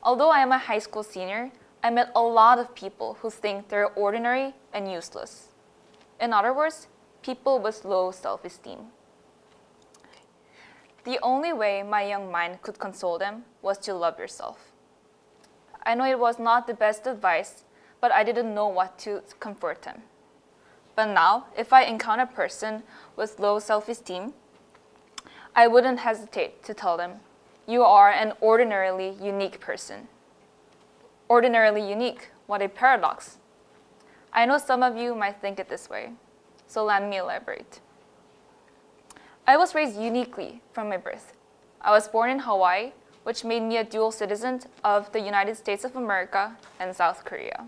Although I am a high school senior, I met a lot of people who think they're ordinary and useless. In other words, people with low self-esteem. The only way my young mind could console them was to love yourself. I know it was not the best advice, but I didn't know what to comfort them. But now, if I encounter a person with low self-esteem, I wouldn't hesitate to tell them, you are an ordinarily unique person. Ordinarily unique, what a paradox. I know some of you might think it this way, so let me elaborate. I was raised uniquely from my birth. I was born in Hawaii, which made me a dual citizen of the United States of America and South Korea.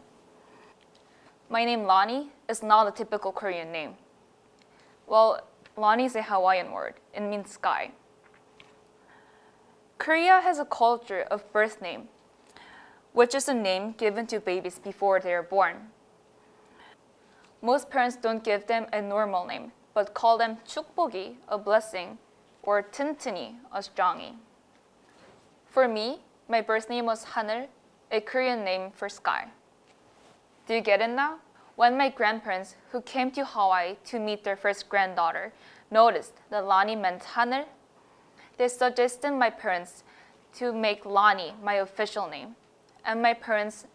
My name Lani is not a typical Korean name. Well, Lani is a Hawaiian word. It means sky. Korea has a culture of birth name, which is a name given to babies before they are born. Most parents don't give them a normal name, but call them 축복이, a blessing, or 튼튼이, a strongy. For me, my birth name was 하늘, a Korean name for sky. Do you get it now? When my grandparents, who came to Hawaii to meet their first granddaughter, noticed that Lani meant 하늘, they suggested my parents to make Lani my official name, and my parents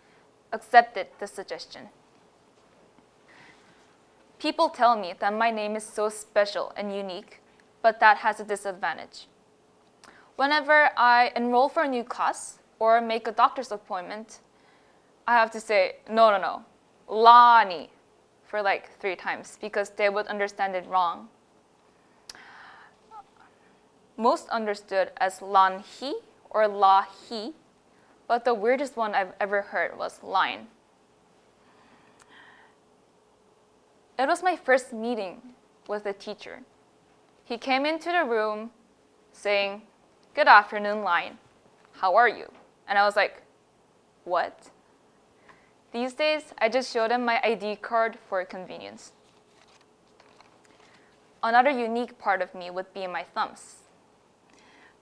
accepted the suggestion. People tell me that my name is so special and unique, but that has a disadvantage. Whenever I enroll for a new class or make a doctor's appointment, I have to say, no, Lani, for like 3 times, because they would understand it wrong. Most understood as Lanhi or Lahi, but the weirdest one I've ever heard was line. It was my first meeting with a teacher. He came into the room saying, "Good afternoon, Line. How are you?" And I was like, what? These days, I just showed him my ID card for convenience. Another unique part of me would be my thumbs.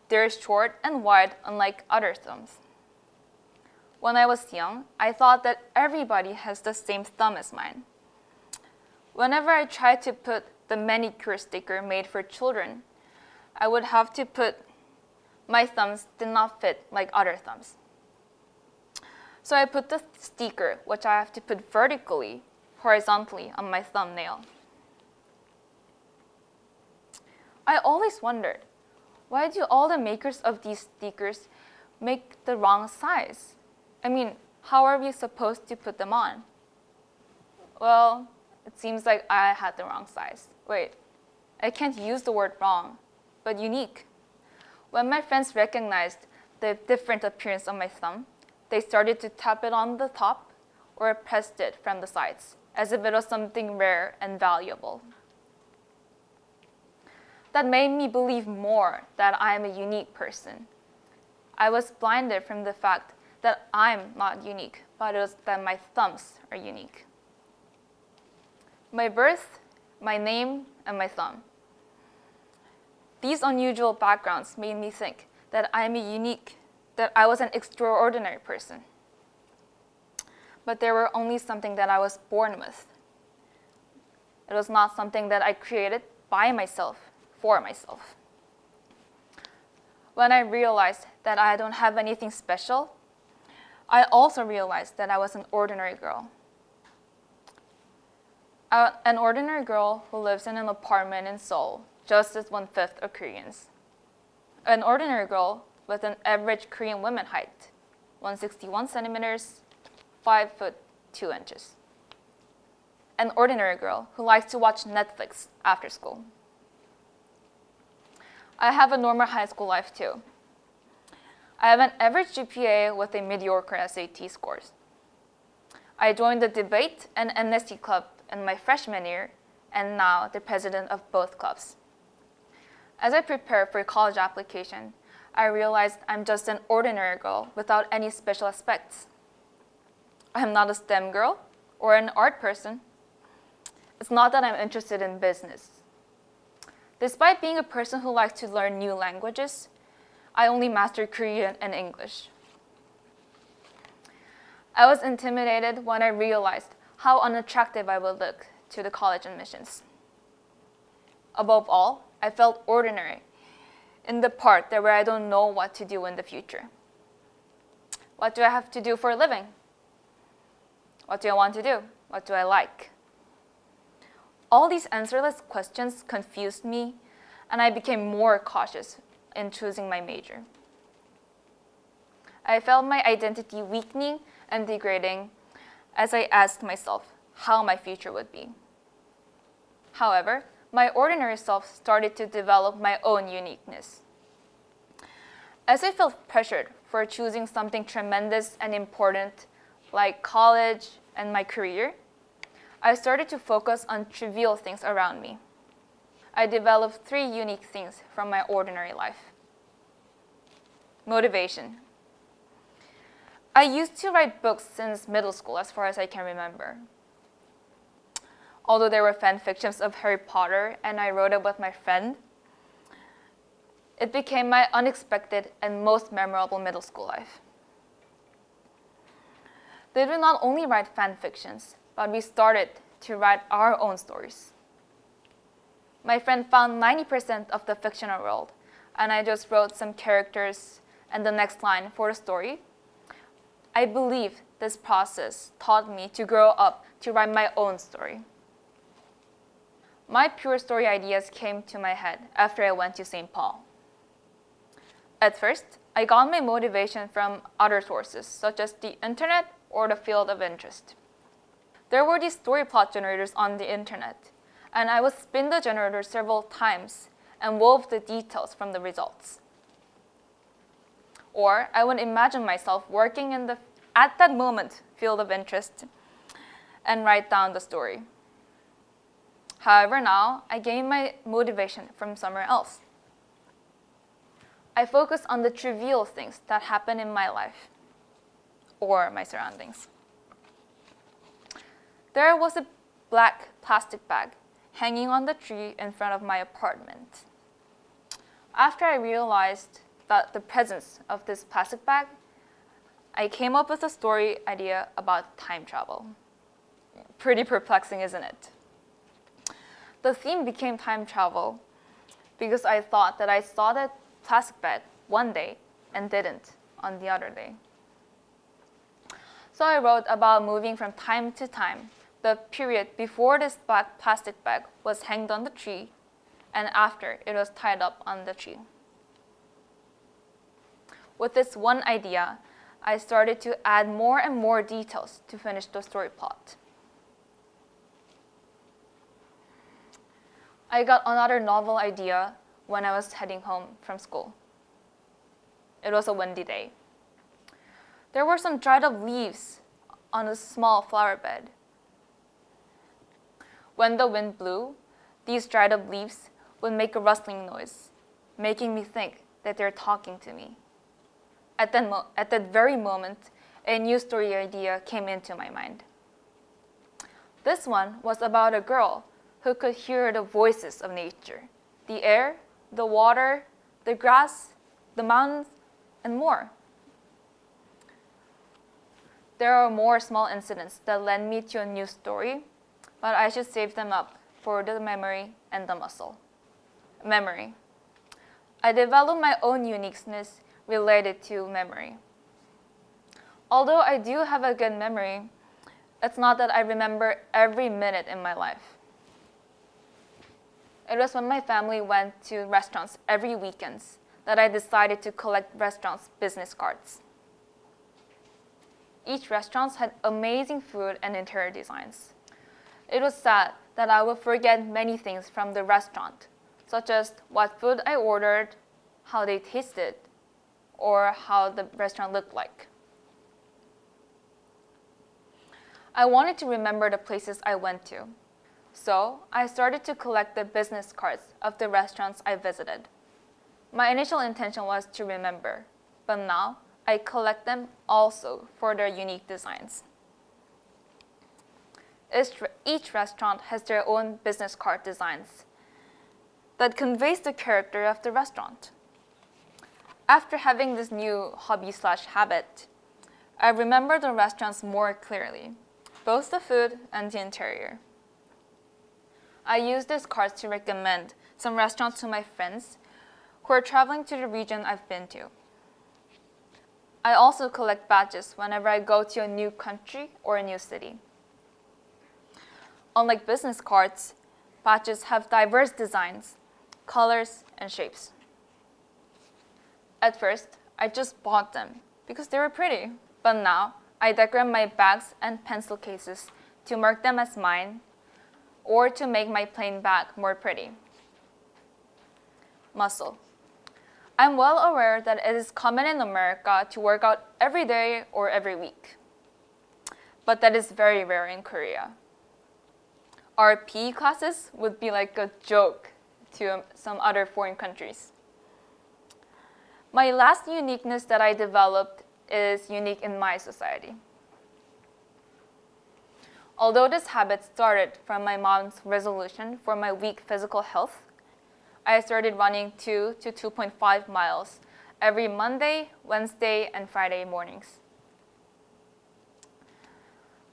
They're short and wide, unlike other thumbs. When I was young, I thought that everybody has the same thumb as mine. Whenever I tried to put the manicure sticker made for children, I would have to put my thumbs did not fit like other thumbs. So I put the sticker, which I have to put vertically, horizontally on my thumbnail. I always wondered, why do all the makers of these stickers make the wrong size? I mean, how are we supposed to put them on? Well, it seems like I had the wrong size. Wait, I can't use the word wrong, but unique. When my friends recognized the different appearance of my thumb, they started to tap it on the top or pressed it from the sides, as if it was something rare and valuable. That made me believe more that I am a unique person. I was blinded from the fact that I'm not unique, but it was that my thumbs are unique. My birth, my name, and my thumb. These unusual backgrounds made me think that I was an extraordinary person. But they were only something that I was born with. It was not something that I created by myself, for myself. When I realized that I don't have anything special, I also realized that I was an ordinary girl. An ordinary girl who lives in an apartment in Seoul, just as 1/5 of Koreans. An ordinary girl with an average Korean woman height, 161 centimeters, 5 foot 2 inches. An ordinary girl who likes to watch Netflix after school. I have a normal high school life too. I have an average GPA with a mediocre SAT scores. I joined the debate and NST club in my freshman year, and now the president of both clubs. As I prepare for college application, I realized I'm just an ordinary girl without any special aspects. I'm not a STEM girl or an art person. It's not that I'm interested in business. Despite being a person who likes to learn new languages, I only master Korean and English. I was intimidated when I realized how unattractive I would look to the college admissions. Above all, I felt ordinary in the part where I don't know what to do in the future. What do I have to do for a living? What do I want to do? What do I like? All these answerless questions confused me, and I became more cautious in choosing my major. I felt my identity weakening and degrading as I asked myself how my future would be. However, my ordinary self started to develop my own uniqueness. As I felt pressured for choosing something tremendous and important, like college and my career, I started to focus on trivial things around me. I developed 3 unique things from my ordinary life. Motivation. I used to write books since middle school, as far as I can remember. Although there were fan fictions of Harry Potter and I wrote it with my friend, it became my unexpected and most memorable middle school life. They did not only write fan fictions, but we started to write our own stories. My friend found 90% of the fictional world, and I just wrote some characters and the next line for the story. I believe this process taught me to grow up to write my own story. My pure story ideas came to my head after I went to St. Paul. At first, I got my motivation from other sources, such as the internet or the field of interest. There were these story plot generators on the internet, and I would spin the generator several times and wove the details from the results. Or I would imagine myself working in the, at that moment, field of interest and write down the story. However, now I gain my motivation from somewhere else. I focus on the trivial things that happen in my life or my surroundings. There was a black plastic bag hanging on the tree in front of my apartment. After I realized that the presence of this plastic bag, I came up with a story idea about time travel. Pretty perplexing, isn't it? The theme became time travel because I thought that I saw that plastic bag one day and didn't on the other day. So I wrote about moving from time to time, the period before this black plastic bag was hanged on the tree and after it was tied up on the tree. With this one idea, I started to add more and more details to finish the story plot. I got another novel idea when I was heading home from school. It was a windy day. There were some dried up leaves on a small flower bed. When the wind blew, these dried up leaves would make a rustling noise, making me think that they're talking to me. At that very moment, a new story idea came into my mind. This one was about a girl who could hear the voices of nature, the air, the water, the grass, the mountains, and more. There are more small incidents that led me to a new story, but I should save them up for the memory and the muscle. Memory. I developed my own uniqueness related to memory. Although I do have a good memory, it's not that I remember every minute in my life. It was when my family went to restaurants every weekend that I decided to collect restaurants' business cards. Each restaurant had amazing food and interior designs. It was sad that I would forget many things from the restaurant, such as what food I ordered, how they tasted, or how the restaurant looked like. I wanted to remember the places I went to, so I started to collect the business cards of the restaurants I visited. My initial intention was to remember, but now I collect them also for their unique designs. Each restaurant has their own business card designs that conveys the character of the restaurant. After having this new hobby/habit, I remember the restaurants more clearly, both the food and the interior. I use this card to recommend some restaurants to my friends who are traveling to the region I've been to. I also collect badges whenever I go to a new country or a new city. Unlike business cards, badges have diverse designs, colors, and shapes. At first, I just bought them because they were pretty, but now I decorate my bags and pencil cases to mark them as mine or to make my plain bag more pretty. Muscle. I'm well aware that it is common in America to work out every day or every week, but that is very rare in Korea. Our PE classes would be like a joke to some other foreign countries. My last uniqueness that I developed is unique in my society. Although this habit started from my mom's resolution for my weak physical health, I started running 2 to 2.5 miles every Monday, Wednesday, and Friday mornings.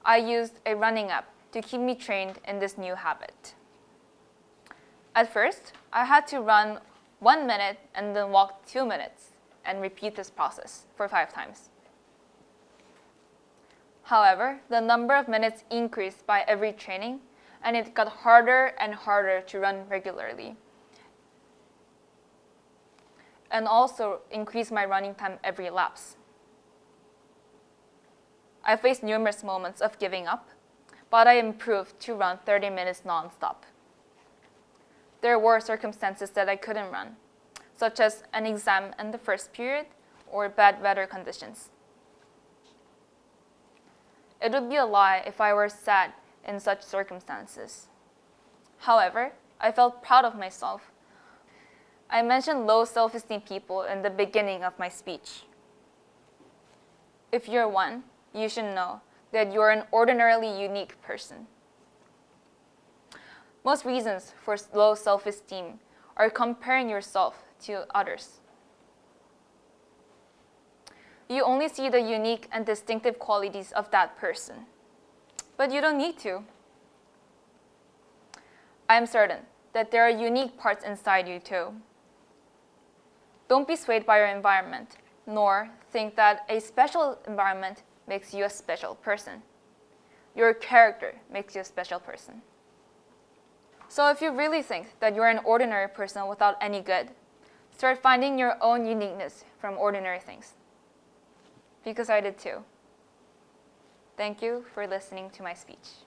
I used a running app to keep me trained in this new habit. At first, I had to run 1 minute and then walk 2 minutes and repeat this process for 5 times. However, the number of minutes increased by every training, and it got harder and harder to run regularly, and also increased my running time every lapse. I faced numerous moments of giving up, but I improved to run 30 minutes non-stop. There were circumstances that I couldn't run, such as an exam in the first period or bad weather conditions. It would be a lie if I were sad in such circumstances. However, I felt proud of myself. I mentioned low self-esteem people in the beginning of my speech. If you're one, you should know that you're an ordinarily unique person. Most reasons for low self-esteem are comparing yourself to others. You only see the unique and distinctive qualities of that person, but you don't need to. I'm certain that there are unique parts inside you too. Don't be swayed by your environment, nor think that a special environment makes you a special person. Your character makes you a special person. So if you really think that you're an ordinary person without any good, start finding your own uniqueness from ordinary things. Because I did too. Thank you for listening to my speech.